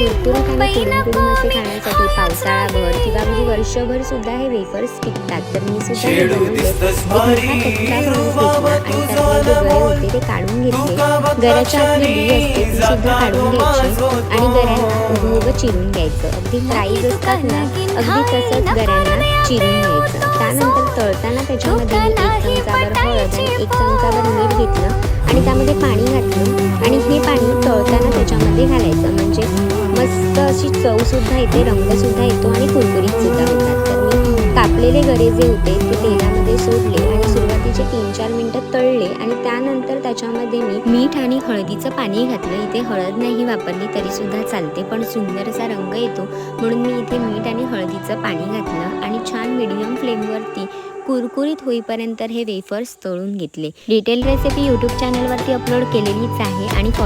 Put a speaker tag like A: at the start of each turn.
A: कुरकुरीत आणि कुडूम असे खाण्यासाठी पावसाळाभर किंवा अगदी वर्षभर सुद्धा हे वेफर्स टिकतात। तर मी सुद्धा हे बनवले। एक मोठा कच्चा फणस घेतला आणि त्यातले जे गरे होते ते काढून घेतले। गऱ्याच्या आतली बी असते ती सुद्धा काढून घ्यायची आणि गऱ्यांना उभं चिरून घ्यायचं। अगदी फ्राईज असतात ना, अगदी तसंच गऱ्यांना चिरून घ्यायचं। त्यानंतर तळताना त्याच्यामध्ये मी 1 चमचाभर हळद आणि 1 चमचाभर मीठ घेतलं आणि त्यामध्ये पाणी घातलं आणि हे पाणी तळताना त्याच्यामध्ये घालायचं, म्हणजे मस्त अशी चव सुद्धा येते, रंग सुद्धा येतो आणि कुरकुरीत सुद्धा होतात। तर मी कापलेले गरे जे होते ते तेलामध्ये सोडले आणि सुरुवातीचे 3-4 मिनिटं तळले आणि त्यानंतर त्याच्यामध्ये मी मीठ आणि हळदीचं पाणी घातलं। इथे हळद नाही वापरली तरी सुद्धा चालते, पण सुंदर असा रंग येतो म्हणून मी इथे मीठ आणि हळदीचं पाणी घातलं आणि छान मीडियम फ्लेमवरती कुरकुरीत होईपर्यंत हे वेफर्स तळून घेतले। डिटेल रेसिपी यूट्यूब चॅनलवरती अपलोड केलेलीच आहे आणि फॉलो